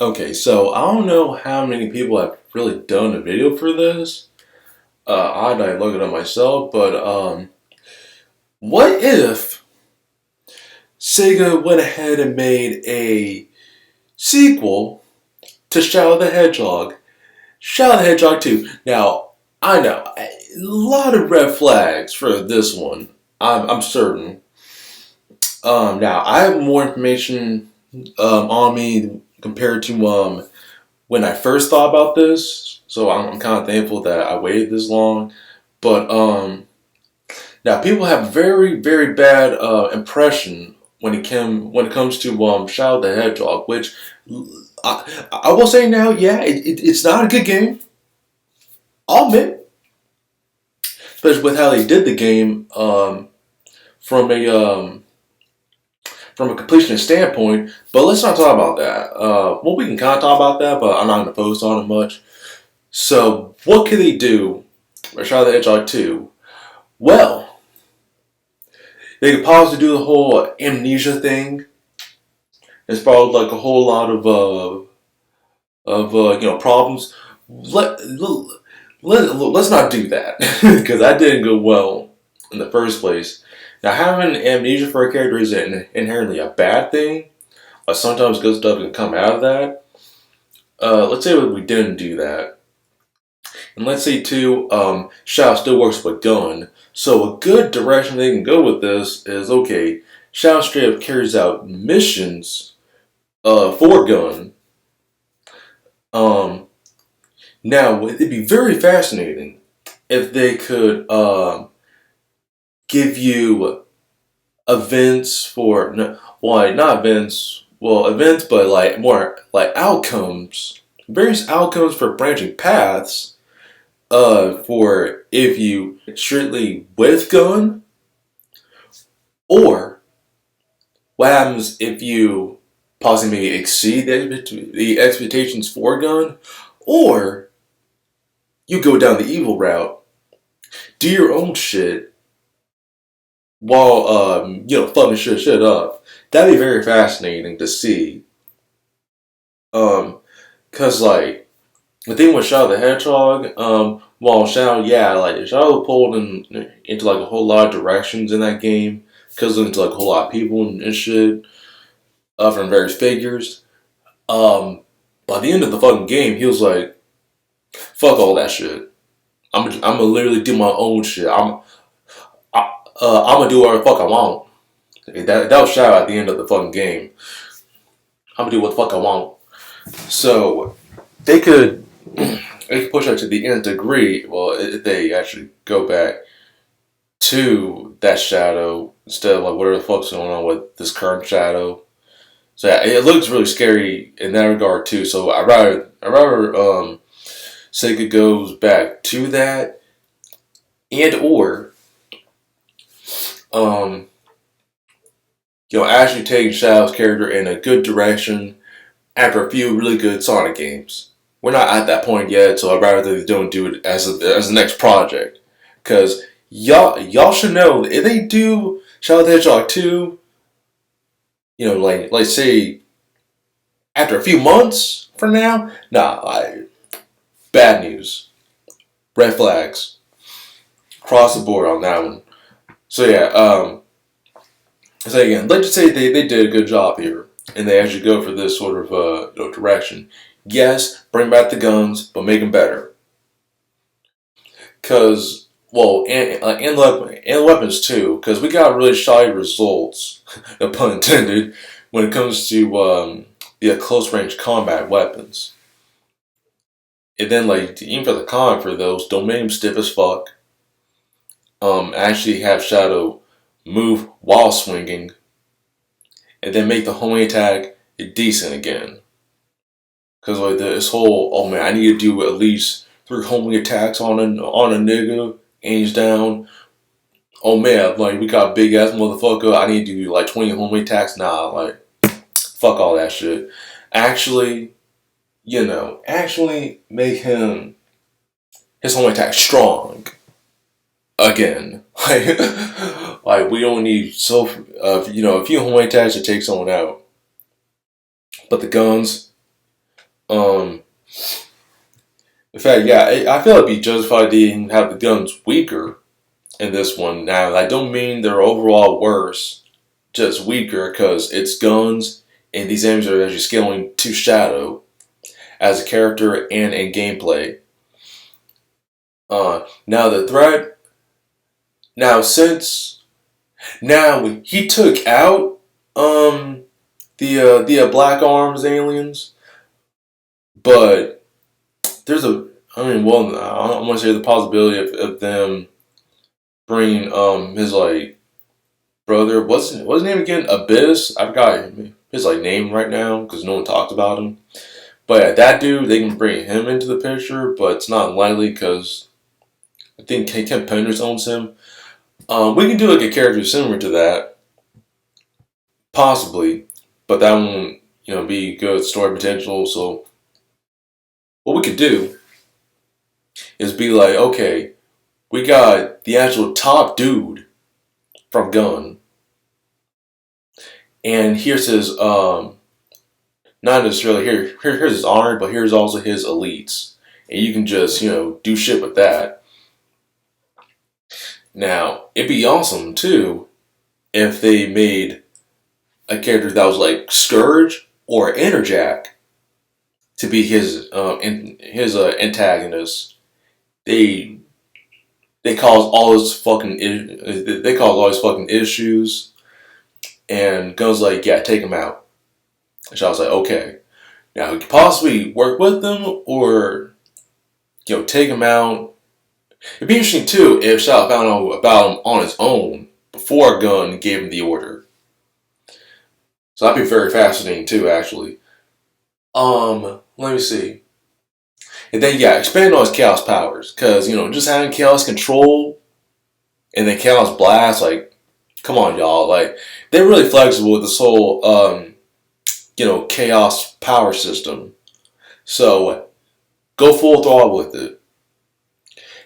Okay, so I don't know how many people have really done a video for this. I'd like look it up myself, but what if Sega went ahead and made a sequel to Shadow the Hedgehog, Shadow the Hedgehog 2? Now, I know a lot of red flags for this one. I'm certain. Now I have more information on me compared to when I first thought about this, so I'm kind of thankful that I waited this long. But now people have very bad impression when it comes to Shadow the Hedgehog, which I will say now, yeah, it's not a good game. I'll admit, especially with how they did the game from a from a completionist standpoint. But let's not talk about that. Well, we can kind of talk about that, but I'm not going to post on it much. So, what could they do with Shadow the Hedgehog 2? Well, they could possibly do the whole amnesia thing. It's probably like a whole lot of problems. Let's not do that because that didn't go well in the first place. Now, having amnesia for a character isn't inherently a bad thing, but sometimes good stuff can come out of that. Let's say we didn't do that. And let's say too, Shao still works with Gun. So a good direction they can go with this is okay. Shao straight up carries out missions for Gun. Um, Now it'd be very fascinating if they could give you events for well, not events, well, events, but like more like outcomes, various outcomes for branching paths for if you strictly with gun, or what happens if you possibly maybe exceed the expectations for gun, or you go down the evil route, do your own shit while fucking shit up. That'd be very fascinating to see. Cause like the thing with Shadow the Hedgehog, well, Shadow, yeah, like Shadow pulled into like a whole lot of directions in that game, because into like a whole lot of people and shit, from various figures. By the end of the fucking game, he was like, "Fuck all that shit. I'm gonna literally do my own shit. I'm gonna do whatever the fuck I want." That was Shadow at the end of the fucking game. I'm gonna do what the fuck I want. So they could they could push that to the nth degree. Well, if they actually go back to that Shadow instead of like whatever the fuck's going on with this current Shadow. So yeah, it looks really scary in that regard too. So I rather Sega goes back to that, and or um actually taking Shadow's character in a good direction after a few really good Sonic games. We're not at that point yet, so I'd rather they don't do it as the next project. Cause y'all should know if they do Shadow the Hedgehog 2, like say after a few months from now, bad news. Red flags. Cross the board on that one. So yeah, so again, let's just say they did a good job here, and they actually go for this sort of direction. Yes, bring back the guns, but make them better. Cause well, and weapons too. Cause we got really shoddy results, no pun intended, when it comes to close range combat weapons. And then like even for the con for those, don't make them stiff as fuck. Actually have Shadow move while swinging, and then make the homing attack decent again. Cause like this whole, oh man, I need to do at least 3 homing attacks on a nigga, aims down. Oh man, like we got a big ass motherfucker. I need to do like 20 homing attacks. Nah, like fuck all that shit. Actually, actually make him his homing attack strong again. Like we don't need a few homing attacks to take someone out, but the guns. Um, in fact, yeah, I feel it'd be justified to even have the guns weaker in this one. Now, I don't mean they're overall worse, just weaker because it's guns, and these enemies are actually scaling to Shadow as a character and in gameplay. Now the threat. Now since now he took out the Black Arms aliens, but there's a I mean well I want to say the possibility of them bringing his like brother wasn't his name again Abyss. I forgot his like name right now because no one talked about him. But yeah, that dude they can bring him into the picture, but it's not likely because I think Ken Penders owns him. We can do like a character similar to that, possibly, but that won't be good story potential. So what we could do is be like, okay, we got the actual top dude from Gun, and here's his not necessarily here's his honor, but here's also his elites, and you can just do shit with that. Now it'd be awesome too if they made a character that was like Scourge or Interjack to be his antagonist. They cause all his fucking they cause all his fucking issues, and Gun's like, yeah, take him out. And Shaw's like, okay. Now he could possibly work with them or take him out. It'd be interesting too if Shaw found out about him on his own before Gun gave him the order. So that'd be very fascinating too, actually. Let me see. And then yeah, expand on his chaos powers. Cause just having chaos control and then chaos blast, like, come on y'all. Like, they're really flexible with this whole chaos power system. So go full throttle with it.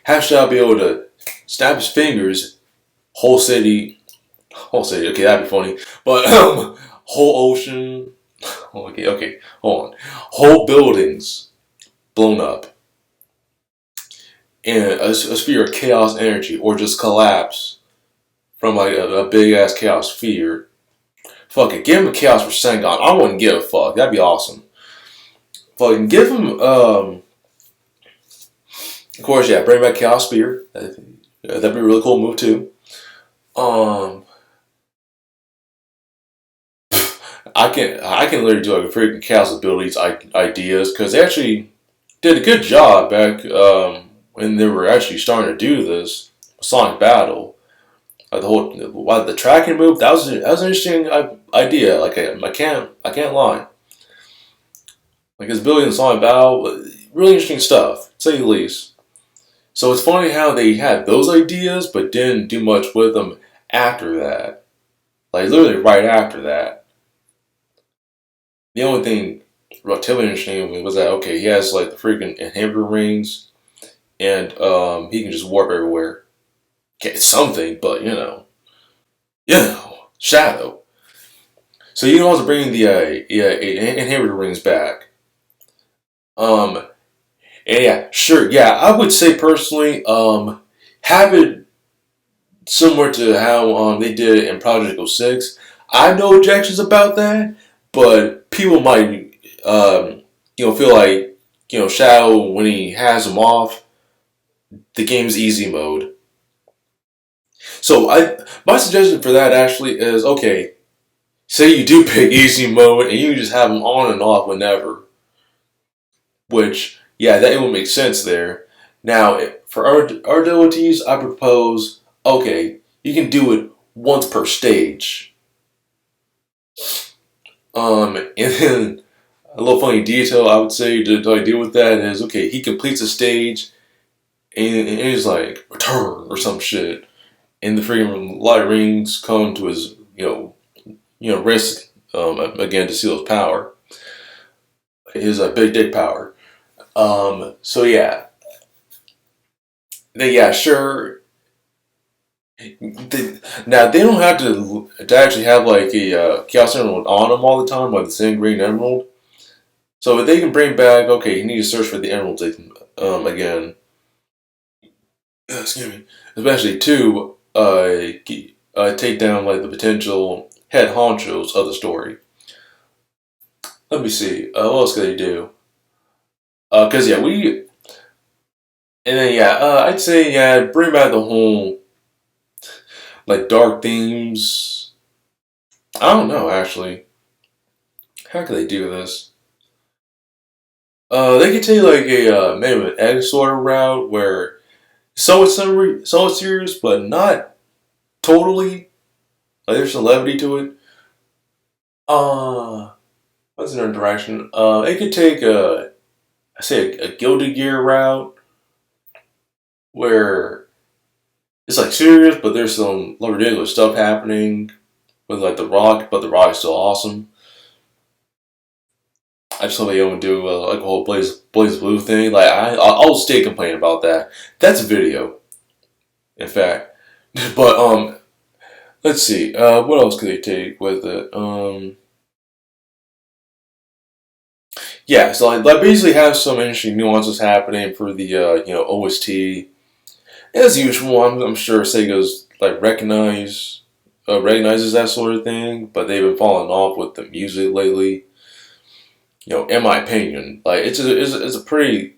Have Shao be able to snap his fingers, whole city, okay, that'd be funny. But whole ocean, okay, hold on. Whole buildings blown up. And a sphere of chaos energy, or just collapse from like a big ass chaos sphere. Fuck it, give him a chaos for Sengon. I wouldn't give a fuck. That'd be awesome. Fucking give him, of course, yeah, bring back Chaos Spear. That'd be a really cool move too. I can literally do like a freaking Chaos abilities ideas because they actually did a good job back when they were actually starting to do this Sonic Battle. The tracking move that was an interesting idea. Like I can't lie. Like his ability in Sonic Battle, really interesting stuff, to say the least. So it's funny how they had those ideas, but didn't do much with them after that. Like literally right after that. The only thing relatively interesting was that okay, he has like the freaking inhibitor rings, and he can just warp everywhere. Okay, it's something, but Shadow. So you can also bring the inhibitor rings back. And yeah, sure, yeah, I would say personally, have it similar to how they did it in Project 06. I have no objections about that, but people might, feel like, Shadow, when he has him off, the game's easy mode. So my suggestion for that actually is, okay, say you do pick easy mode and you just have them on and off whenever. Which, yeah, that would make sense there. Now, for our abilities, I propose, okay, you can do it once per stage. And then a little funny detail I would say to deal with that is, okay, he completes a stage and he's like, return or some shit. And the freaking light rings come to his, wrist again to seal his power. His big dick power. So yeah. Yeah, sure. Now they don't have to actually have like a Chaos Emerald on them all the time, like the same Green Emerald. So if they can bring back, okay, you need to search for the emeralds again. Excuse me. Especially to take down like the potential head honchos of the story. Let me see. What else could they do? Cause yeah, and then yeah, I'd say yeah, bring back the whole like dark themes. I don't know actually. How could they do this? They could take like a maybe an egg sort of route where so it's serious, but not totally. Like there's some levity to it. Uh, what's another direction? They could take I say a Gilded Gear route where it's like serious, but there's some ridiculous stuff happening with like the Rock, but the Rock is still awesome. I just hope they don't do like a whole Blaze Blue thing. Like I'll stay complaining about that. That's a video, in fact. But let's see. What else could they take with it? Yeah. So like basically have some interesting nuances happening for the OST. As usual, I'm sure Sega's like recognizes that sort of thing, but they've been falling off with the music lately. In my opinion, like it's a pretty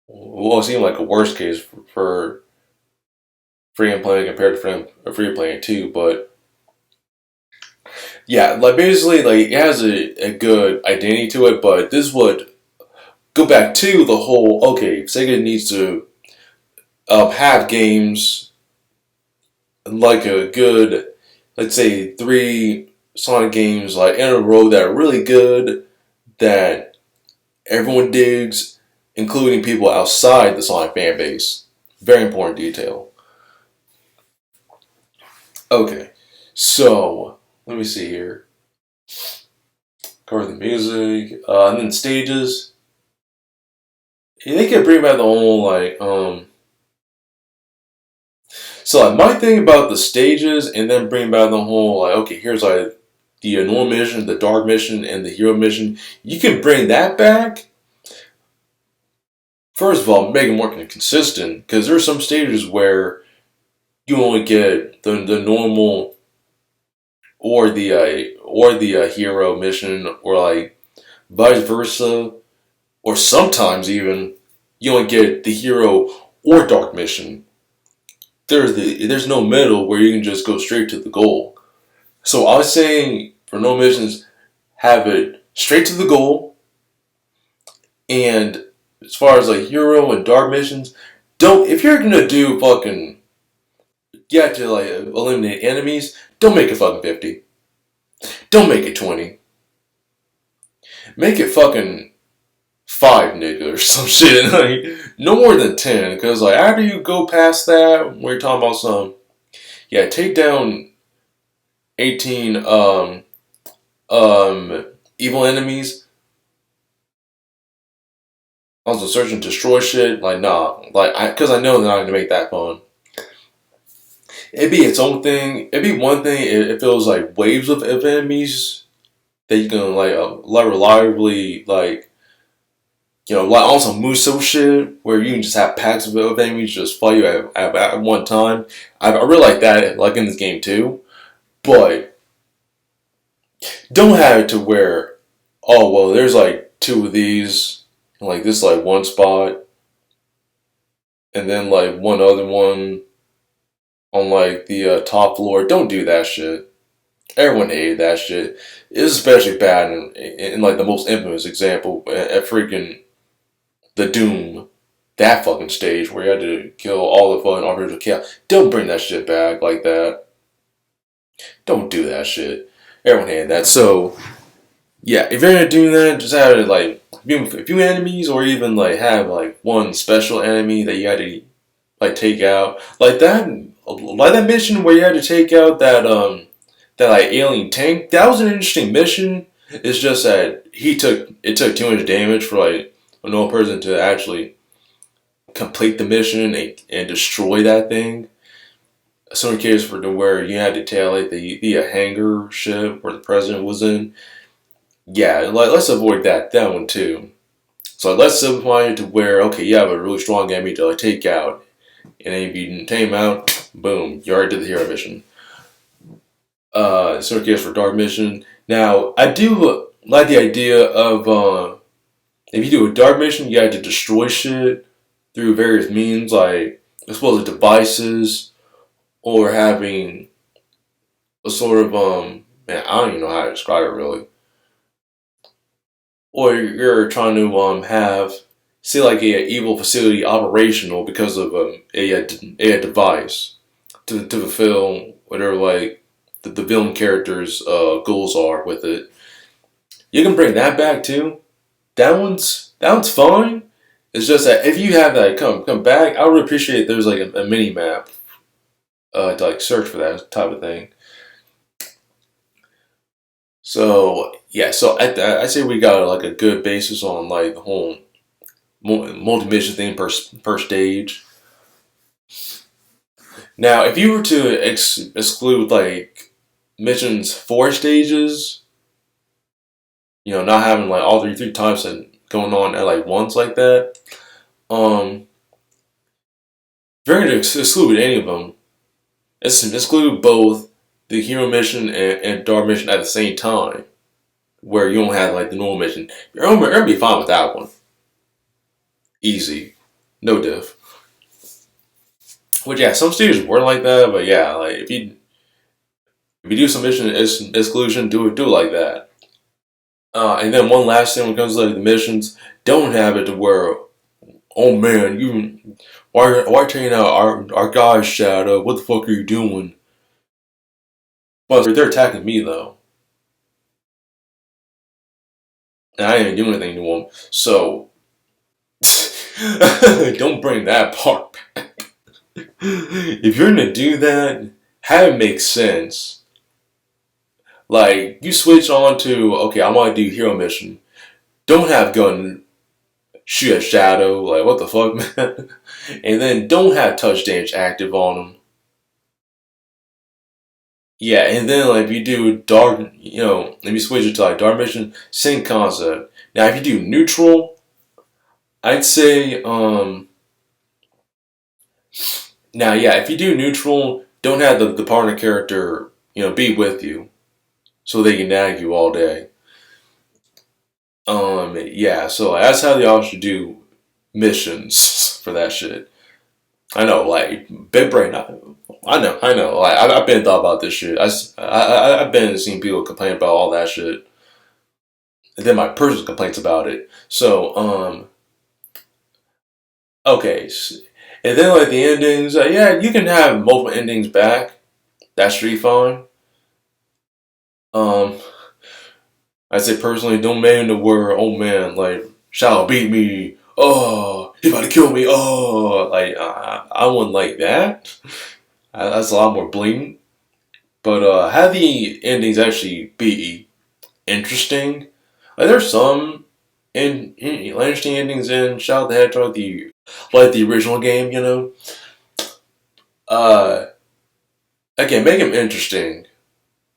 well, it seemed like a worst case for free and playing compared to free and playing too. But yeah, like basically, like it has a good identity to it. But this would go back to the whole okay. Sega needs to have games like a good, let's say, three Sonic games like in a row that are really good that everyone digs, including people outside the Sonic fan base. Very important detail. Okay, so let me see here. Cover the music, and then stages. Yeah, they could bring back the whole like So like my thing about the stages, and then bring back the whole like okay, here's like the normal mission, the dark mission, and the hero mission. You can bring that back. First of all, make it more consistent because there's some stages where you only get the normal or the hero mission, or like vice versa, or sometimes even you only get the hero or dark mission. There's no middle where you can just go straight to the goal. So I was saying for no missions, have it straight to the goal. And as far as like hero and dark missions, don't if you're gonna do fucking you have to like eliminate enemies, don't make it fucking 50. Don't make it 20. Make it fucking 5 nigga or some shit. Like no more than 10. Cause like after you go past that, we're talking about some take down 18 evil enemies. Also search and destroy shit. Like nah. Cause I know they're not gonna make that fun. It'd be its own thing. It'd be one thing if it was like waves of enemies that you can like reliably like on some Muso shit where you can just have packs of enemies just fight you at one time. I really like that like in this game too, but don't have it to where oh well there's like 2 of these and like this like one spot and then like one other one on like the top floor. Don't do that shit. Everyone hated that shit. It's especially bad in like the most infamous example at freaking the Doom. That fucking stage where you had to kill all the fucking original chaos. Don't bring that shit back like that. Don't do that shit. Everyone hated that. So, yeah, if you're gonna do that, just have it like a few enemies or even like have like one special enemy that you had to like take out. Like that mission where you had to take out that like alien tank. That was an interesting mission. It's just that it took too much damage for like a normal person to actually complete the mission and destroy that thing. Some case for where you had to tail like the hangar ship where the president was in. yeah, like let's avoid that one too. So let's simplify it to where okay, you have a really strong enemy to like take out, and then if you take him out, boom, you already did the hero mission. Sort of case for dark mission. Now I do like the idea of if you do a dark mission, you have to destroy shit through various means, like explosive devices or having a sort of man, I don't even know how to describe it really. Or you're trying to have say like a evil facility operational because of a device to fulfill whatever like the villain character's goals are with it. You can bring that back too. That one's fine. It's just that if you have that come back, I would appreciate if there's like a mini map to like search for that type of thing. So yeah, so I say we got like a good basis on like the whole multi mission thing per stage. Now, if you were to exclude like missions 4 stages, not having like all three types and going on at like once like that, if you're going to exclude any of them, exclude both the hero mission and dark mission at the same time, where you don't have like the normal mission. You're gonna be fine with that one, easy, no diff. Which yeah, some stages were like that, but yeah, like if you do some mission exclusion, do it like that. And then one last thing when it comes to like the missions, don't have it to where, oh man, why taking out our guy's shadow? What the fuck are you doing? But they're attacking me though, and I didn't do anything to them. So don't bring that part back. If you're gonna do that, have it make sense. Like you switch on to okay, I want to do hero mission. Don't have gun shoot a shadow. Like what the fuck, man? And then don't have touch damage active on them. Yeah, and then like if you do dark, if you switch it to like dark mission, same concept. Now if you do neutral, I'd say now yeah, if you do neutral, don't have the partner character be with you so they can nag you all day. Yeah, so that's how they all should do missions for that shit. I know, like big brain. I know. Like I've been thought about this shit. I've been seeing people complain about all that shit, and then my personal complaints about it. So okay, and then like the endings. Yeah, you can have multiple endings back. That's pretty fine. Um, I say personally, don't make it to where oh man, like Shadow beat me. Oh, he about to kill me. Oh, like I wouldn't like that. That's a lot more blatant. But have the endings actually be interesting? Like there's some interesting endings in Shadow the Hedgehog, the original game. Uh, Again, make them interesting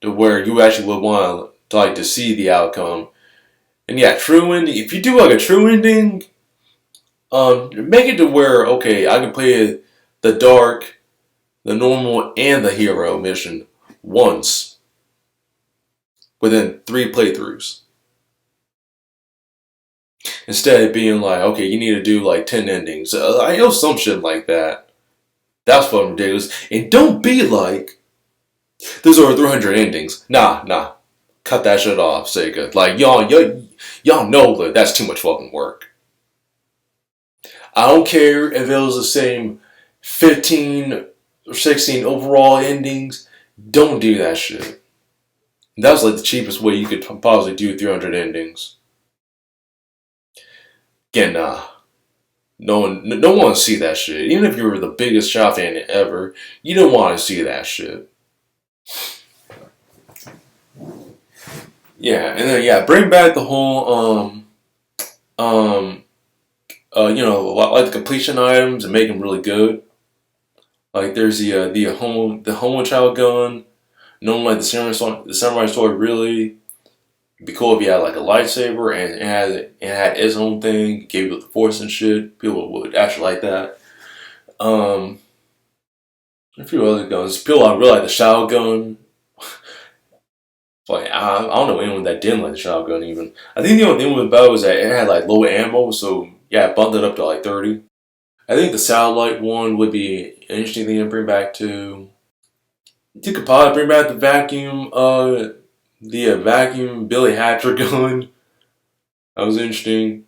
to where you actually would want to like to see the outcome. And yeah, true ending. If you do like a true ending, make it to where okay, I can play the dark, the normal, and the hero mission once within 3 playthroughs. Instead of being like, okay, you need to do like 10 endings. I know some shit like that. That's fucking ridiculous. And don't be like, there's over 300 endings. Nah. Cut that shit off, Sega. Like, y'all know that that's too much fucking work. I don't care if it was the same 15 or 16 overall endings. Don't do that shit. That was like the cheapest way you could possibly do 300 endings. Again, nah. No one wants to see that shit. Even if you were the biggest shot fan ever, you don't want to see that shit. Yeah, and then yeah, bring back the whole um like the completion items and make them really good. Like there's the homo child gun, known like the samurai sword really. It'd be cool if he had like a lightsaber and it had its own thing, gave it the force and shit. People would actually like that. Um, a few other guns. People really like the shotgun. Like I don't know anyone that didn't like the shotgun even. I think the only thing with it was that it had like low ammo, so yeah, it bumped it up to like 30. I think the satellite one would be an interesting thing to bring back too. You could probably bring back the vacuum Billy Hatcher gun. That was interesting.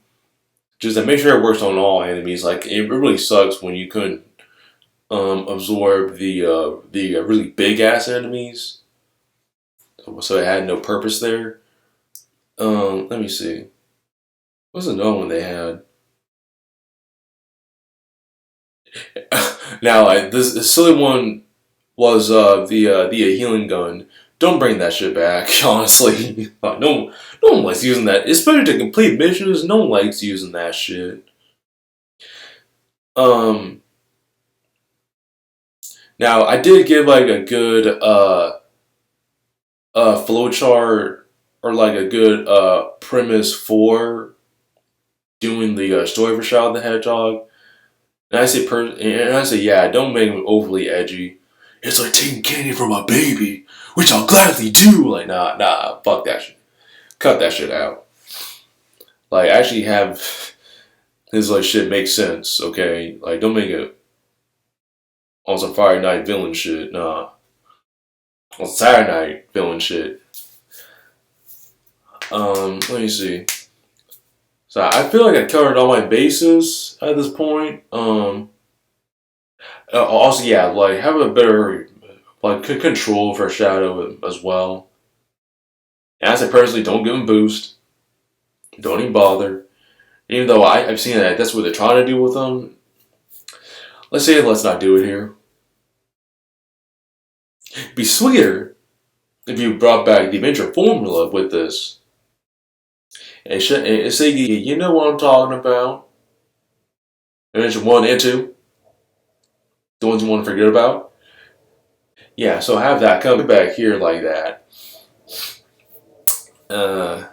Just to make sure it works on all enemies. Like it really sucks when you couldn't absorb the really big ass enemies. So it had no purpose there. Let me see. What's another one they had? Now, like this silly one was the healing gun. Don't bring that shit back, honestly. Like, no one likes using that, especially to complete missions. No one likes using that shit. Um, Now I did give like a good flowchart or like a good premise for doing the story for Shadow the Hedgehog. And I say, yeah, don't make him overly edgy. It's like taking candy from a baby, which I'll gladly do. Like, nah, fuck that shit. Cut that shit out. Like, actually have his like shit make sense, okay? Like, don't make it on some Friday Night villain shit. Nah, on Saturday Night villain shit. Let me see. So I feel like I covered all my bases at this point. Also, yeah, like have a better like control for Shadow as well. And I say personally, don't give him boost. Don't even bother. Even though I've seen that that's what they're trying to do with them. Let's not do it here. It'd be sweeter if you brought back the adventure formula with this. And say you know what I'm talking about. Adventure 1 and 2. The ones you want to forget about. Yeah, so have that come back here like that. Uh,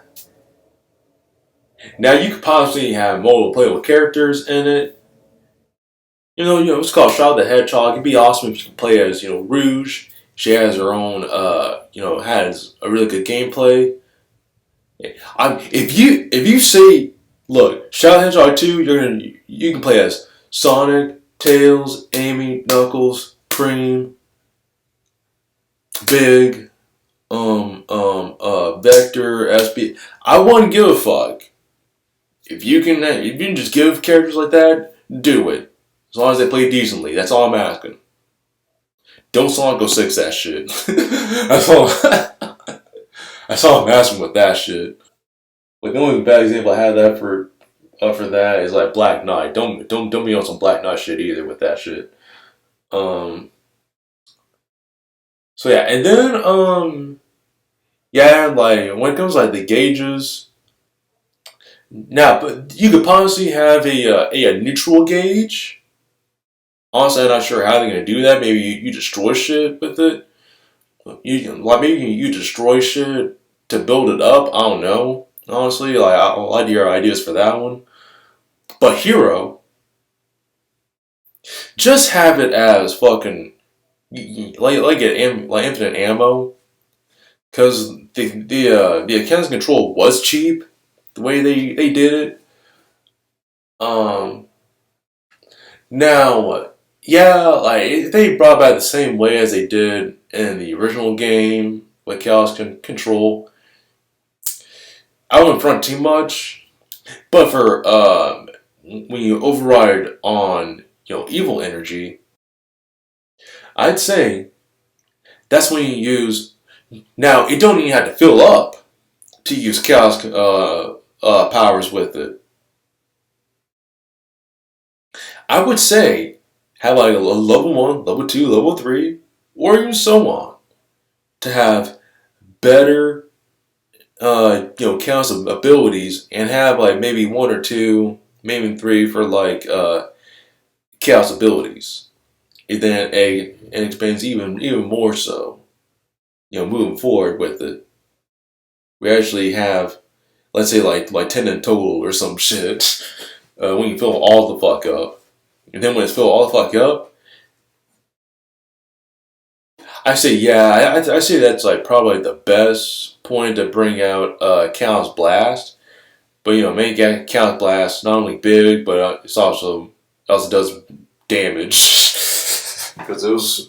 Now you could possibly have multiple playable characters in it. It's called Shadow the Hedgehog. It'd be awesome if you could play as, Rouge. She has her own, has a really good gameplay. If you say, look, Shadow the Hedgehog 2, you can play as Sonic, Tails, Amy, Knuckles, Cream, Big, Vector, SB. I wouldn't give a fuck. If you can just give characters like that, do it. As long as they play decently. That's all I'm asking. Don't Sonic 06 that shit. that's all. That's all I'm asking with that shit. Like the only bad example I had that for that is like Black Knight. Don't be on some Black Knight shit either with that shit. Um. So yeah, and then yeah, like when it comes to, like the gauges. Now, but you could possibly have a neutral gauge. Honestly, I'm not sure how they're gonna do that. Maybe you destroy shit with it. Maybe you destroy shit to build it up. I don't know. Honestly, like I like your ideas for that one. But Hero, just have it as fucking like infinite ammo. Because the Ken's control was cheap. The way they did it. Um. Now, yeah, like if they brought back the same way as they did in the original game with Chaos Control, I wouldn't front too much. But for when you override on evil energy, I'd say that's when you use. Now it don't even have to fill up to use chaos powers with it. I would say have like a level 1, level 2, level 3, or even so on to have better chaos abilities and have like maybe 1 or 2, maybe 3 for like chaos abilities. And then it expands even more so. Moving forward with it. we actually have, let's say like 10 in total or some shit. We can fill all the fuck up. And then when it's filled all the fuck up, I say yeah, I say that's like probably the best point to bring out Callus Blast. But make Callus Blast not only big, but it's also does damage. Because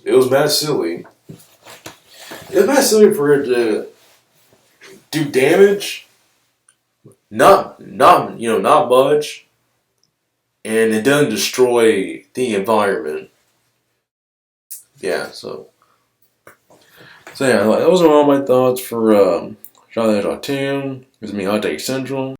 it was mad silly. It was mad silly for it to do damage, not much, and it doesn't destroy the environment. Yeah, so yeah, those are all my thoughts for Charlie Hedgehog 2. This is me, Hot Take Central.